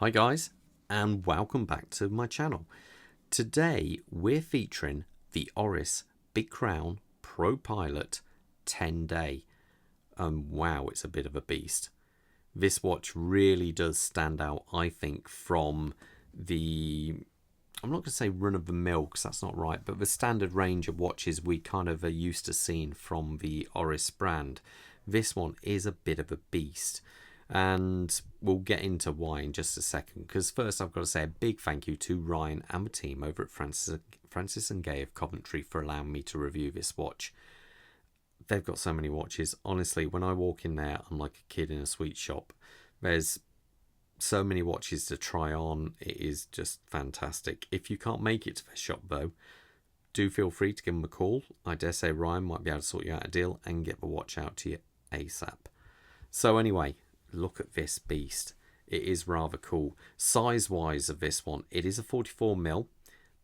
Hi guys, and welcome back to my channel. Today we're featuring the Oris Big Crown Pro Pilot 10 day. Wow, it's a bit of a beast. This watch really does stand out, I think, from the, I'm not going to say run of the mill because that's not right, but the standard range of watches we kind of are used to seeing from the Oris brand. This one is a bit of a beast. And we'll get into why in just a second, because first I've got to say a big thank you to Ryan and the team over at Francis Gaye of Coventry for allowing me to review this watch. They've got so many watches. Honestly, when I walk in there, I'm like a kid in a sweet shop. There's so many watches to try on. It is just fantastic. If you can't make it to their shop though, do feel free to give them a call. I dare say Ryan might be able to sort you out a deal and get the watch out to you ASAP. So anyway, look at this beast. It is rather cool. Size wise of this one, it is a 44mm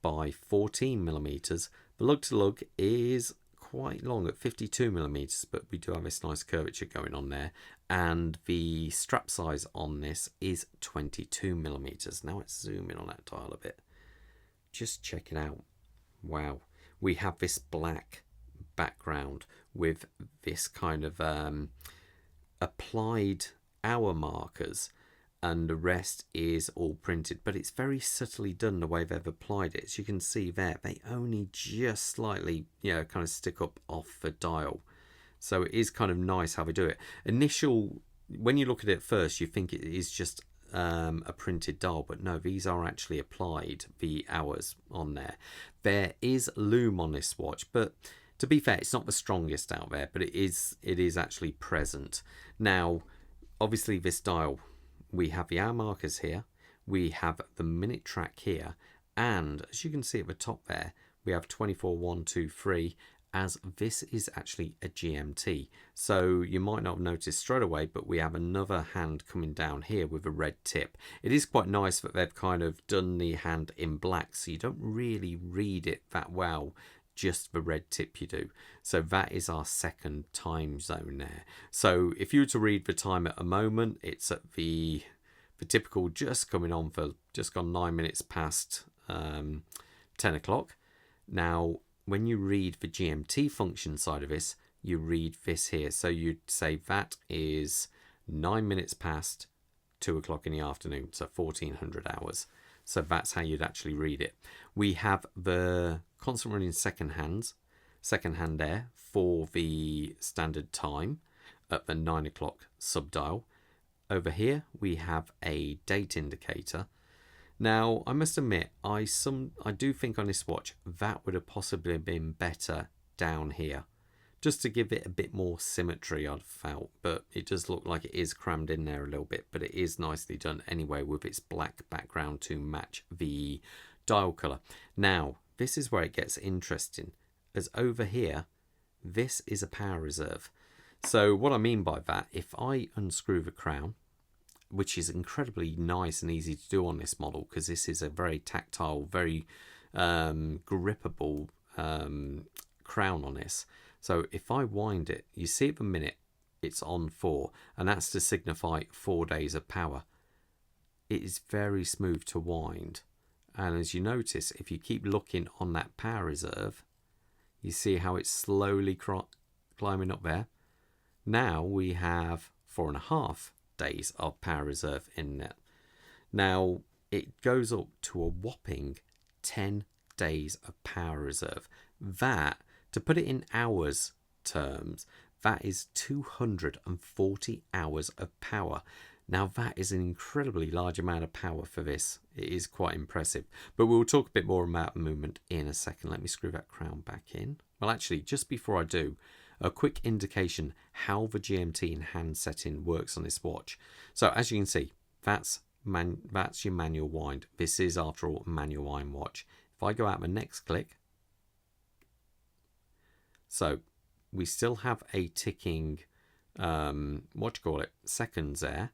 by 14mm. The lug to lug is quite long at 52mm, but we do have this nice curvature going on there. And the strap size on this is 22mm. Now let's zoom in on that dial a bit. Just check it out. Wow. We have this black background with this kind of applied hour markers, and the rest is all printed, but it's very subtly done the way they've applied it. As you can see there, they only just slightly kind of stick up off the dial, so it is kind of nice how they do it. When you look at it first, you think it is just a printed dial, but no, these are actually applied, the hours on there. There is lume on this watch, but to be fair, it's not the strongest out there, but it is actually present. Now, obviously this dial, we have the hour markers here, we have the minute track here, and as you can see at the top there, we have 24, 1, 2, 3, as this is actually a GMT. So you might not have noticed straight away, but we have another hand coming down here with a red tip. It is quite nice that they've kind of done the hand in black, so you don't really read it that well, just the red tip you do. So that is our second time zone there. So if you were to read the time at a moment, it's at the typical just coming on for just gone 9 minutes past 10 o'clock. Now when you read the GMT function side of this, you read this here. So you'd say that is 9 minutes past 2 o'clock in the afternoon, so 1400 hours. So that's how you'd actually read it. We have the constant running second hand there for the standard time at the 9 o'clock subdial. Over here we have a date indicator. Now I must admit, I do think on this watch that would have possibly been better down here, just to give it a bit more symmetry, I'd felt, but it does look like it is crammed in there a little bit, but it is nicely done anyway with its black background to match the dial colour. Now this is where it gets interesting, as over here this is a power reserve. So what I mean by that, if I unscrew the crown, which is incredibly nice and easy to do on this model because this is a very tactile, very grippable crown on this. So if I wind it, you see at the minute it's on 4, and that's to signify 4 days of power. It is very smooth to wind, and as you notice, if you keep looking on that power reserve, you see how it's slowly climbing up there. Now we have 4.5 days of power reserve in it. Now it goes up to a whopping 10 days of power reserve. That, to put it in hours terms, that is 240 hours of power. Now that is an incredibly large amount of power for this. It is quite impressive, but we'll talk a bit more about movement in a second. Let me screw that crown back in. Well, actually, just before I do, a quick indication how the GMT and hand setting works on this watch. So as you can see, that's your manual wind. This is, after all, a manual wind watch. If I go out my next click, so we still have a ticking seconds there,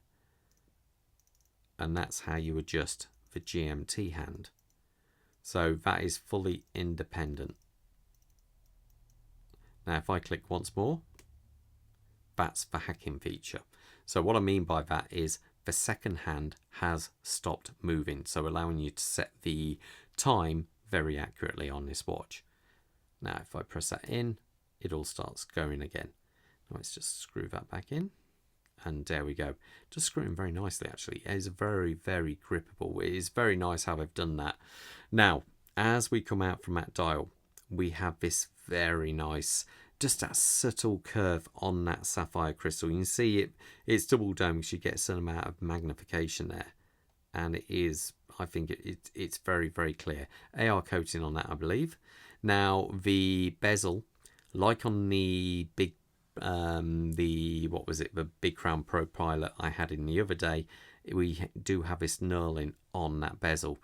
and that's how you adjust the GMT hand. So that is fully independent. Now if I click once more, that's the hacking feature. So what I mean by that is the second hand has stopped moving, so allowing you to set the time very accurately on this watch. Now if I press that in, it all starts going again. Let's just screw that back in, and there we go. Just screwing very nicely actually. It is very, very grippable. It is very nice how they've done that. Now as we come out from that dial, we have this very nice, just that subtle curve on that sapphire crystal. You can see it's double dome because you get a certain amount of magnification there, and it is, I think it's very, very clear. AR coating on that, I believe. Now the bezel, like on the big what was it, the Big Crown Pro Pilot I had in the other day, we do have this knurling on that bezel.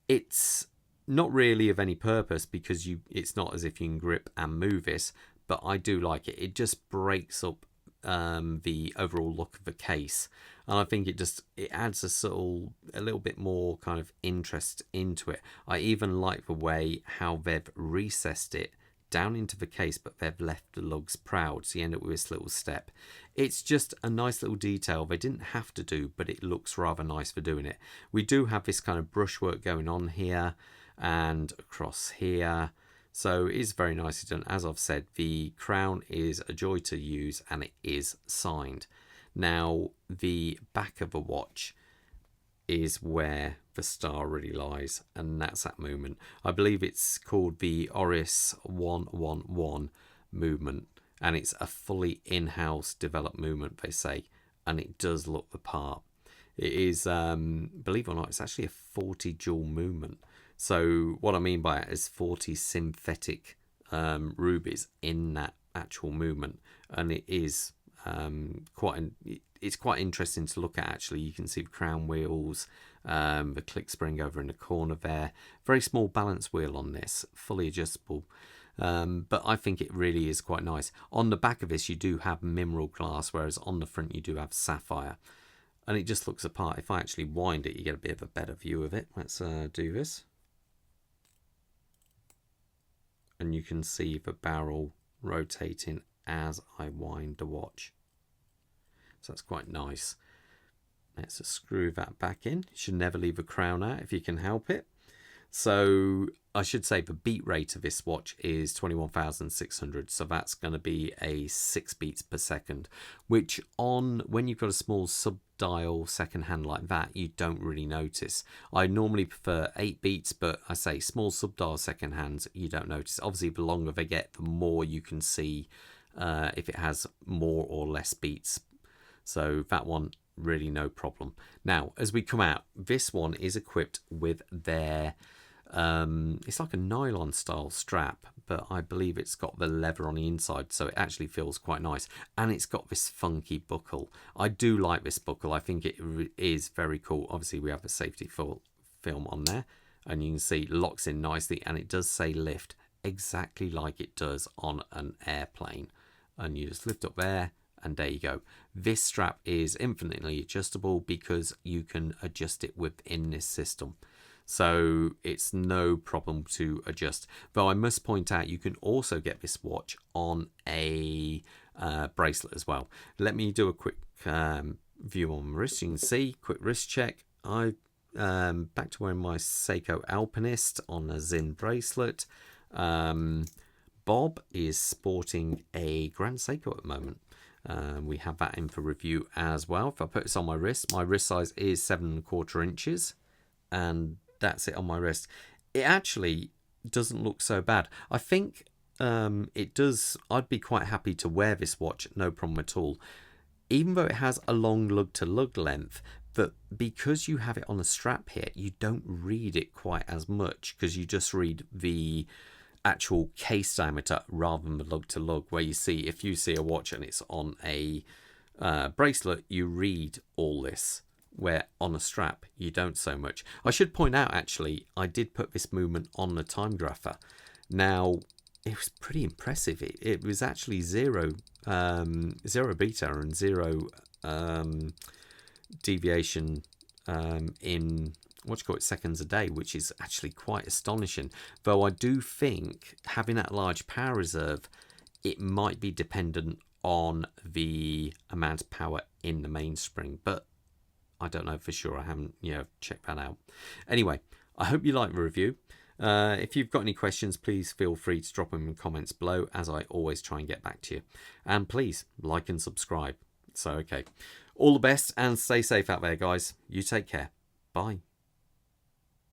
It's not really of any purpose because it's not as if you can grip and move this, but I do like it. It just breaks up the overall look of the case, and I think it adds a little bit more kind of interest into it. I even like the way how they've recessed it down into the case, but they've left the lugs proud, so you end up with this little step. It's just a nice little detail they didn't have to do, but it looks rather nice for doing it. We do have this kind of brushwork going on here and across here, so it is very nicely done. As I've said, the crown is a joy to use and it is signed. Now the back of the watch is where the star really lies, and that's that movement. I believe it's called the Oris 111 movement, and it's a fully in-house developed movement, they say, and it does look the part. It is, believe it or not, it's actually a 40 joule movement. So what I mean by it is 40 synthetic rubies in that actual movement, and it is it's quite interesting to look at actually. You can see the crown wheels, the click spring over in the corner there. Very small balance wheel on this, fully adjustable. But I think it really is quite nice. On the back of this you do have mineral glass, whereas on the front you do have sapphire. And it just looks apart. If I actually wind it, you get a bit of a better view of it. Let's do this. And you can see the barrel rotating as I wind the watch. So that's quite nice. Let's just screw that back in. You should never leave a crown out if you can help it. So I should say the beat rate of this watch is 21,600. So that's going to be a 6 beats per second, which when you've got a small sub-dial second hand like that, you don't really notice. I normally prefer 8 beats, but I say small sub-dial second hands, you don't notice. Obviously, the longer they get, the more you can see if it has more or less beats. So that one, really no problem. Now, as we come out, this one is equipped with their it's like a nylon style strap, but I believe it's got the leather on the inside, so it actually feels quite nice. And it's got this funky buckle. I do like this buckle. I think it is very cool. Obviously we have a safety film on there, and you can see it locks in nicely, and it does say lift exactly like it does on an airplane. And you just lift up there, and there you go. This strap is infinitely adjustable because you can adjust it within this system. So it's no problem to adjust. Though I must point out, you can also get this watch on a bracelet as well. Let me do a quick view on my wrist. You can see, quick wrist check. I back to wearing my Seiko Alpinist on a Zin bracelet. Bob is sporting a Grand Seiko at the moment. We have that in for review as well. If I put this on my wrist size is 7¼ inches, and that's it on my wrist. It actually doesn't look so bad. I think it does. I'd be quite happy to wear this watch, no problem at all, even though it has a long lug to lug length. But because you have it on a strap here, you don't read it quite as much, because you just read the actual case diameter rather than the lug to lug, where you see, if you see a watch and it's on a bracelet, you read all this, where on a strap you don't so much. I should point out, actually, I did put this movement on the time grapher. Now it was pretty impressive. It was actually zero beta and zero deviation in seconds a day, which is actually quite astonishing. Though I do think having that large power reserve, it might be dependent on the amount of power in the mainspring, but I don't know for sure. I haven't, checked that out. Anyway, I hope you like the review. If you've got any questions, please feel free to drop them in the comments below, as I always try and get back to you. And please like and subscribe. So, okay. All the best and stay safe out there, guys. You take care. Bye.